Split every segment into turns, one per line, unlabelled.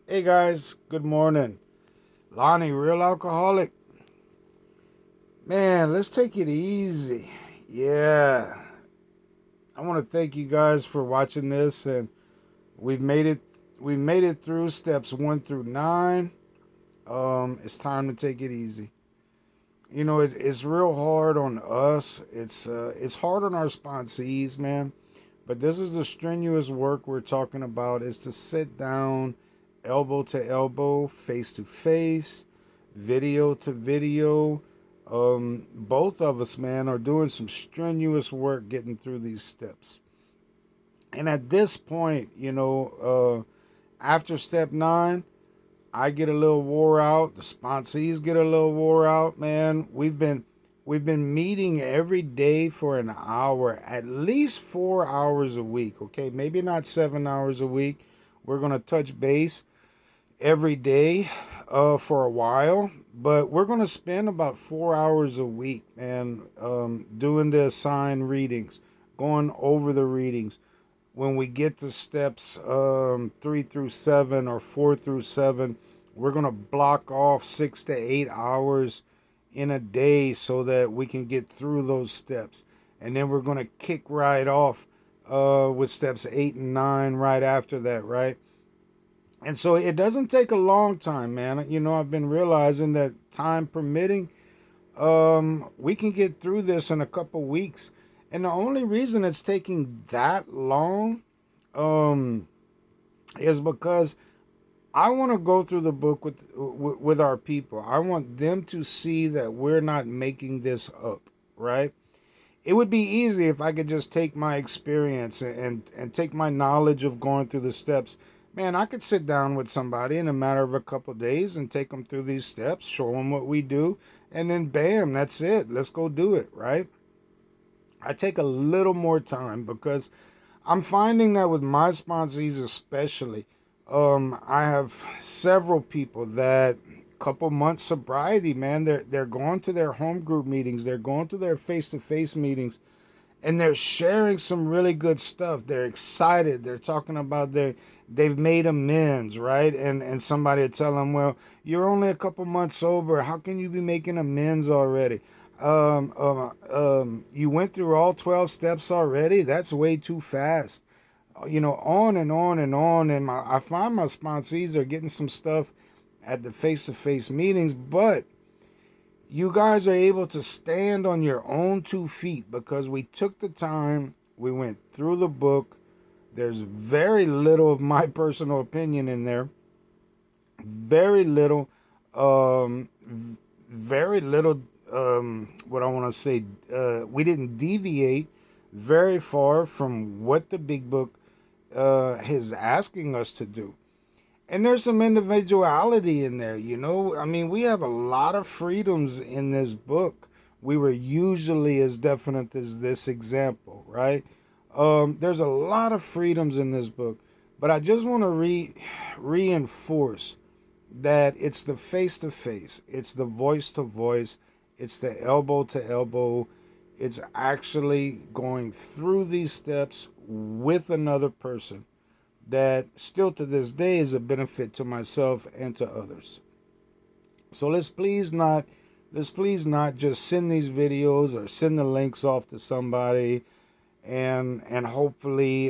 Hey guys, good morning. Lonnie, real alcoholic. Man, let's take it easy. Yeah. I want to thank you guys for watching this and we've made it we've made it through steps 1 through 9. It's time to take it easy. It's real hard on us. It's hard on our sponsees, man. But this is the strenuous work we're talking about is to sit down elbow to elbow, face to face, video to video. Both of us, man, are doing some strenuous work getting through these steps. And at this point, after step 9, I get a little wore out. The sponsees get a little wore out, man. We've been meeting every day for an hour, at least 4 hours a week. Okay, maybe not 7 hours a week. We're gonna touch base every day for a while, but we're gonna spend about 4 hours a week, man, doing the assigned readings, going over the readings when we get to steps 3 through 7 or 4 through 7, we're going to block off 6 to 8 hours in a day so that we can get through those steps. And then we're going to kick right off with steps 8 and 9 right after that, right? And so it doesn't take a long time, man. I've been realizing that time permitting, we can get through this in a couple weeks. And the only reason it's taking that long um, is because I want to go through the book with our people. I want them to see that we're not making this up, right? It would be easy if I could just take my experience and take my knowledge of going through the steps. Man, I could sit down with somebody in a matter of a couple of days and take them through these steps, show them what we do, and then bam, that's it. Let's go do it, right? I take a little more time because I'm finding that with my sponsees especially, I have several people that couple months sobriety, man. They're going to their home group meetings, they're going to their face to face meetings, and they're sharing some really good stuff. They're excited. They're talking about they've made amends, right? And somebody will tell them, well, you're only a couple months sober. How can you be making amends already? You went through all 12 steps already. That's way too fast. On and on and on. And I find my sponsees are getting some stuff at the face to face meetings, but you guys are able to stand on your own 2 feet because we took the time, we went through the book. There's very little of my personal opinion in there. Very little, um, very little, what I want to say, we didn't deviate very far from what the big book is asking us to do. And there's some individuality in there, you know. I mean, we have a lot of freedoms in this book. We were usually as definite as this example, right? There's a lot of freedoms in this book, but I just want to reinforce that it's the face to face, it's the voice to voice, it's the elbow to elbow. It's actually going through these steps with another person that still to this day is a benefit to myself and to others. So let's please not just send these videos or send the links off to somebody and hopefully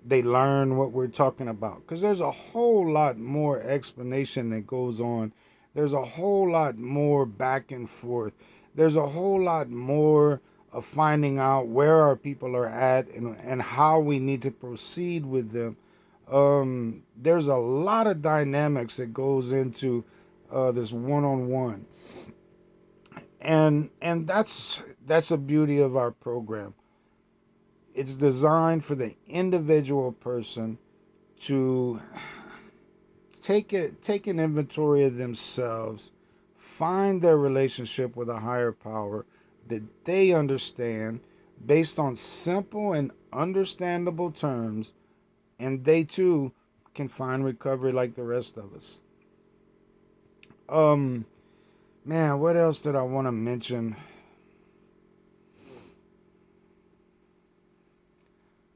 they learn what we're talking about, because there's a whole lot more explanation that goes on. There's a whole lot more back and forth. There's a whole lot more of finding out where our people are at and how we need to proceed with them. There's a lot of dynamics that goes into this one-on-one, and that's a beauty of our program. It's designed for the individual person to take an inventory of themselves, find their relationship with a higher power that they understand based on simple and understandable terms, and they too can find recovery like the rest of us. Um, Man, what else did I want to mention?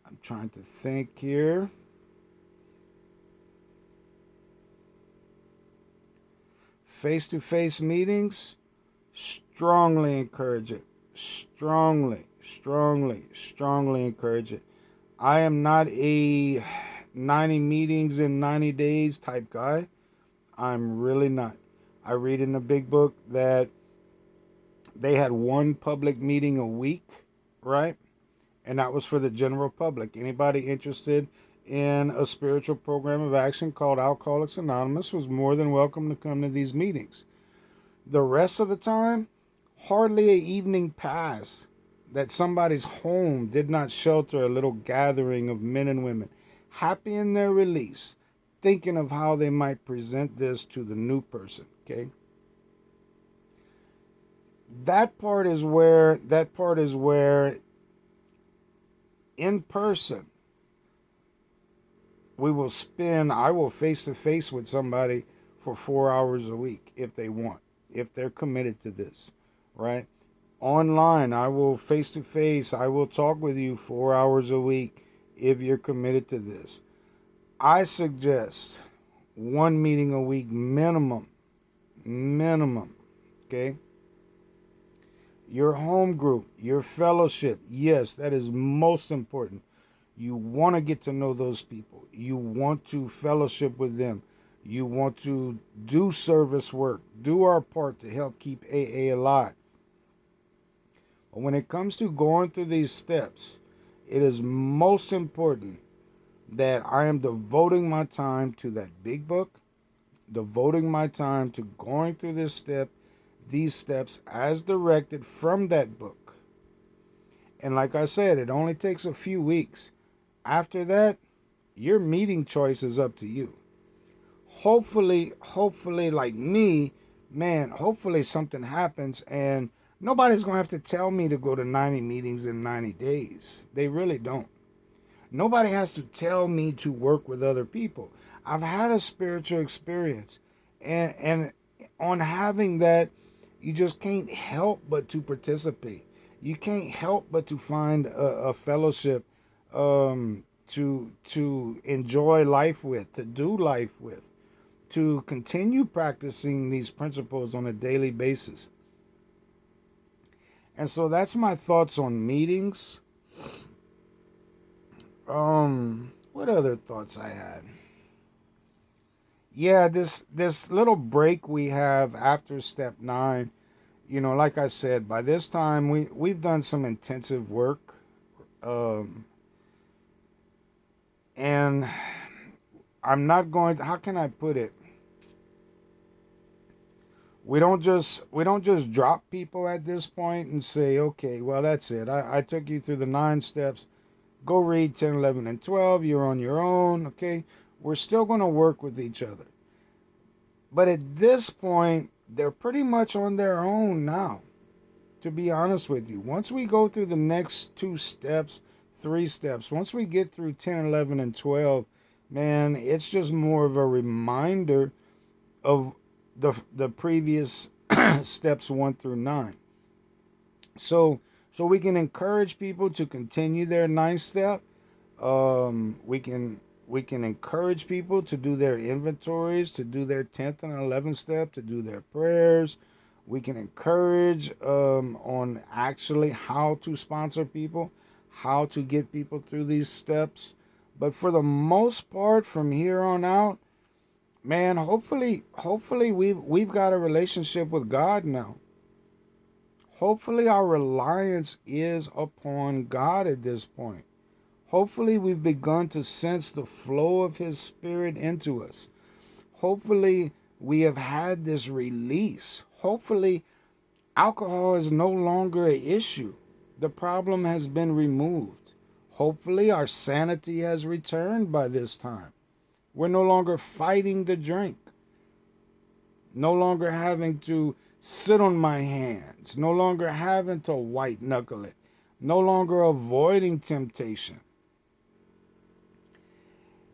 I'm trying to think here. face-to-face meetings, strongly encourage it. Strongly, strongly, strongly encourage it. I am not a 90 meetings in 90 days type guy. I'm really not. I read in the big book that they had one public meeting a week, right? And that was for the general public. Anybody interested in a spiritual program of action called Alcoholics Anonymous was more than welcome to come to these meetings. The rest of the time, hardly an evening passed that somebody's home did not shelter a little gathering of men and women, happy in their release, thinking of how they might present this to the new person, okay? That part is where in person I will face to face with somebody for 4 hours a week if they want, if they're committed to this, right? Online, I will face to face, I will talk with you 4 hours a week if you're committed to this. I suggest one meeting a week minimum, okay? Your home group, your fellowship, yes, that is most important. You want to get to know those people. You want to fellowship with them. You want to do service work, do our part to help keep AA alive. But when it comes to going through these steps, it is most important that I am devoting my time to that big book, devoting my time to going through these steps as directed from that book. And like I said, it only takes a few weeks. After that, your meeting choice is up to you. Hopefully, like me, man, hopefully something happens and nobody's going to have to tell me to go to 90 meetings in 90 days. They really don't. Nobody has to tell me to work with other people. I've had a spiritual experience. And on having that, you just can't help but to participate. You can't help but to find a fellowship to enjoy life with, to do life with, to continue practicing these principles on a daily basis. And so that's my thoughts on meetings. What other thoughts I had? Yeah, this little break we have after step 9, like I said, by this time we've done some intensive work. And I'm not going to, how can I put it? We don't just drop people at this point and say, okay, well, that's it. I took you through the 9 steps. Go read 10, 11, and 12. You're on your own, okay? We're still going to work with each other. But at this point, they're pretty much on their own now, to be honest with you. Once we go through the next 2 steps, 3 steps, once we get through 10, 11, and 12, man, it's just more of a reminder of the previous steps 1 through 9. So we can encourage people to continue their 9th step. We can encourage people to do their inventories, to do their 10th and 11th step, to do their prayers. We can encourage on actually how to sponsor people, how to get people through these steps. But for the most part, from here on out, man, hopefully we've got a relationship with God now. Hopefully our reliance is upon God at this point. Hopefully we've begun to sense the flow of His Spirit into us. Hopefully we have had this release. Hopefully alcohol is no longer an issue. The problem has been removed. Hopefully our sanity has returned by this time. We're no longer fighting the drink. No longer having to sit on my hands. No longer having to white knuckle it. No longer avoiding temptation.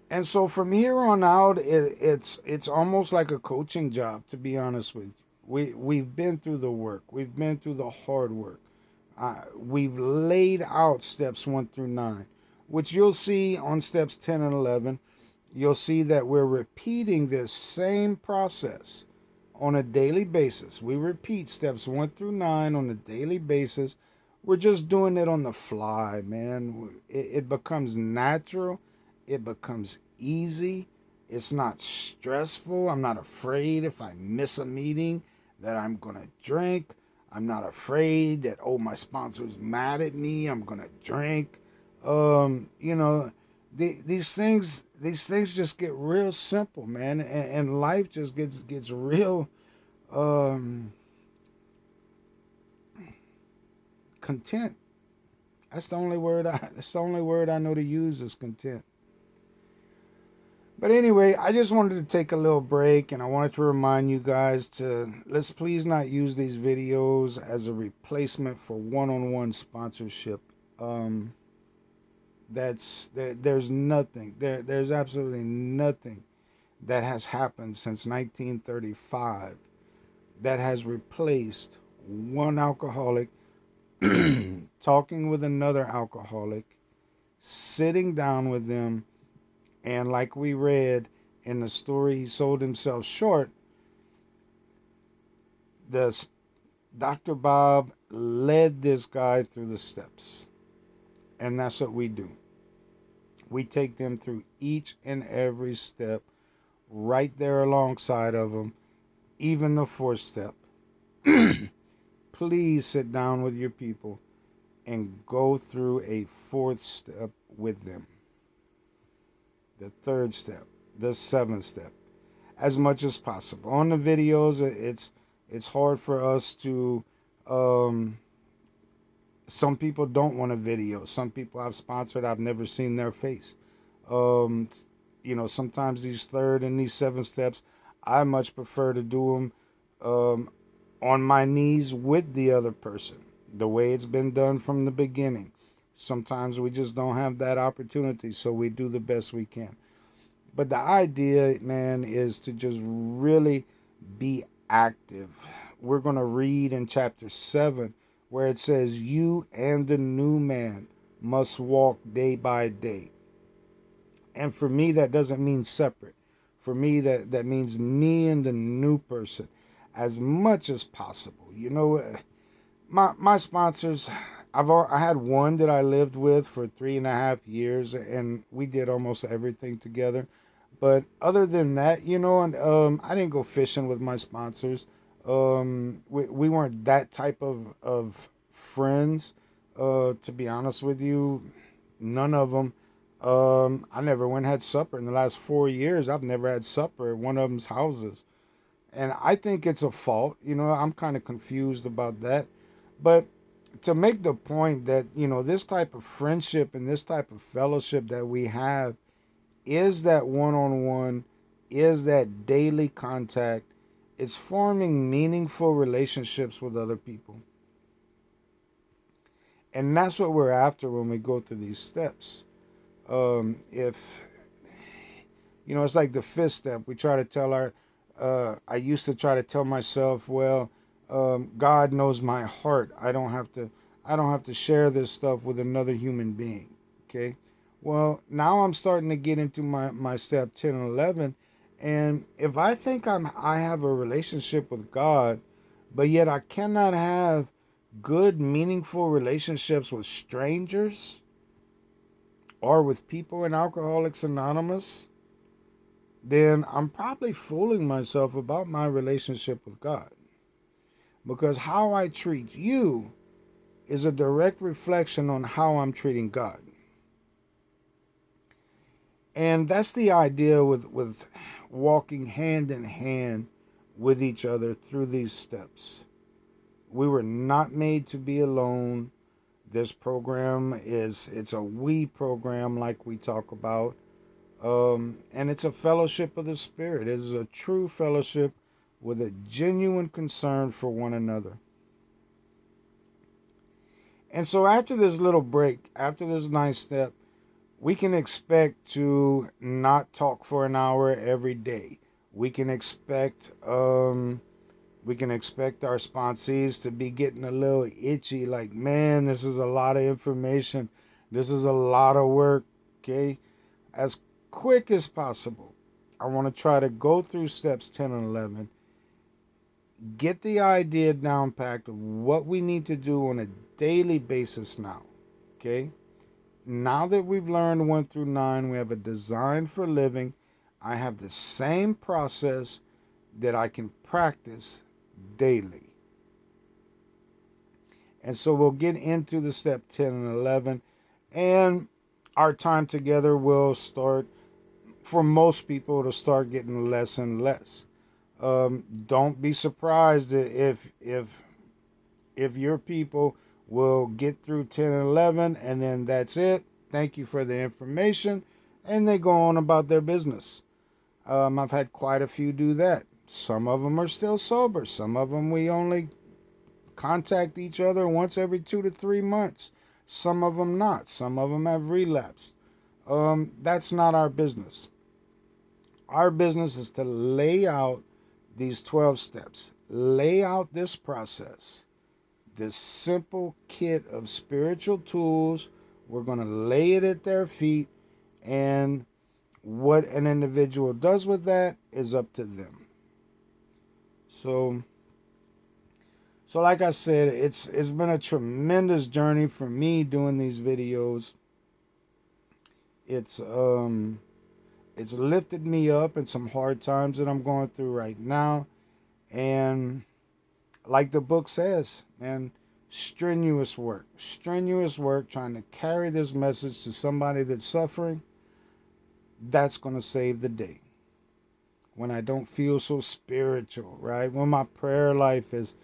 And so from here on out, it's almost like a coaching job, to be honest with you. We've been through the work. We've been through the hard work. We've laid out steps 1 through 9, which you'll see on steps 10 and 11. You'll see that we're repeating this same process on a daily basis. We repeat steps 1 through 9 on a daily basis. We're just doing it on the fly, man. It becomes natural. It becomes easy. It's not stressful. I'm not afraid if I miss a meeting that I'm going to drink. I'm not afraid that, oh, my sponsor's mad at me. I'm going to drink. You know, these things just get real simple, man. And life just gets real content. That's the only word I know to use is content. But anyway, I just wanted to take a little break, and I wanted to remind you guys to let's please not use these videos as a replacement for one-on-one sponsorship. There's nothing there's absolutely nothing that has happened since 1935 that has replaced one alcoholic talking with another alcoholic, sitting down with them, and like we read in the story, he sold himself short. Dr. Bob led this guy through the steps. And that's what we do. We take them through each and every step, right there alongside of them, even the 4th step. Please sit down with your people and go through a 4th step with them. The 3rd step, the 7th step, as much as possible. On the videos, it's hard for us to. Some people don't want a video. Some people I've sponsored, I've never seen their face. You know, sometimes these 3rd and these 7th steps, I much prefer to do them on my knees with the other person, the way it's been done from the beginning. Sometimes we just don't have that opportunity, so we do the best we can. But the idea, man, is to just really be active. We're going to read in chapter 7 where it says, you and the new man must walk day by day. And for me, that doesn't mean separate. For me, that means me and the new person as much as possible. You know, my sponsors, I had one that I lived with for 3.5 years, and we did almost everything together. But other than that, you know, and I didn't go fishing with my sponsors. We weren't that type of friends. To be honest with you, none of them. I never went and had supper in the last 4 years. I've never had supper at one of them's houses. And I think it's a fault. You know, I'm kind of confused about that. But to make the point that, you know, this type of friendship and this type of fellowship that we have is that one-on-one, is that daily contact. It's forming meaningful relationships with other people. And that's what we're after when we go through these steps. If, you know, it's like the 5th step. We try to tell I used to try to tell myself, well, God knows my heart. I don't have to share this stuff with another human being. Okay. Well, now I'm starting to get into my step 10 and 11. And if I think I have a relationship with God, but yet I cannot have good, meaningful relationships with strangers or with people in Alcoholics Anonymous, then I'm probably fooling myself about my relationship with God. Because how I treat you is a direct reflection on how I'm treating God. And that's the idea with walking hand in hand with each other through these steps. We were not made to be alone. This program it's a we program like we talk about. And it's a fellowship of the Spirit. It is a true fellowship with a genuine concern for one another. And so after this little break, after this 9th step, we can expect to not talk for an hour every day. We can expect our sponsees to be getting a little itchy, like, man, this is a lot of information. This is a lot of work, okay? As quick as possible, I want to try to go through steps 10 and 11 get the idea down packed of what we need to do on a daily basis now. Okay? Now that we've learned 1 through 9, we have a design for living. I have the same process that I can practice daily. And so we'll get into the step 10 and 11. And our time together will start, for most people, to start getting less and less. Don't be surprised if your people will get through 10 and 11 and then that's it. Thank you for the information. And they go on about their business. I've had quite a few do that. Some of them are still sober. Some of them we only contact each other once every 2 to 3 months. Some of them not. Some of them have relapsed. That's not our business. Our business is to lay out these 12 steps. Lay out this process. This simple kit of spiritual tools. We're going to lay it at their feet, and what an individual does with that is up to them. So like I said, it's been a tremendous journey for me doing these videos. It's lifted me up in some hard times that I'm going through right now, and like the book says, man, strenuous work trying to carry this message to somebody that's suffering. That's going to save the day. When I don't feel so spiritual, right? When my prayer life is,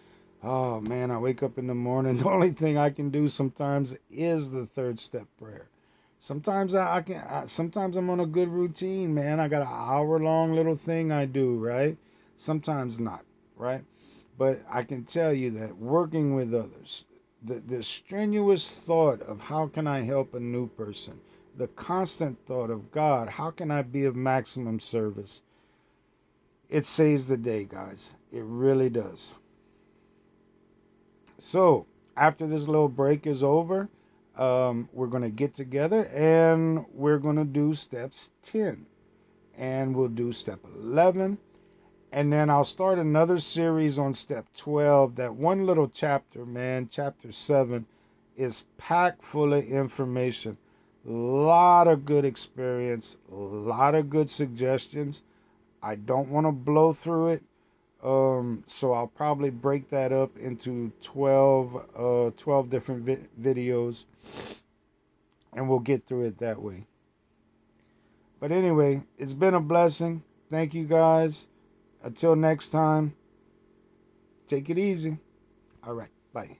oh man, I wake up in the morning, the only thing I can do sometimes is the 3rd step prayer. Sometimes sometimes I'm on a good routine, man. I got an hour-long little thing I do, right? Sometimes not, right? But I can tell you that working with others, the strenuous thought of how can I help a new person, the constant thought of God, how can I be of maximum service? It saves the day, guys. It really does. So, after this little break is over, we're going to get together and we're going to do steps 10. And we'll do step 11. And then I'll start another series on step 12. That one little chapter, man, chapter 7, is packed full of information. A lot of good experience, a lot of good suggestions. I don't want to blow through it. So I'll probably break that up into 12 different videos, and we'll get through it that way. But anyway, it's been a blessing. Thank you guys. Until next time, take it easy. All right, bye.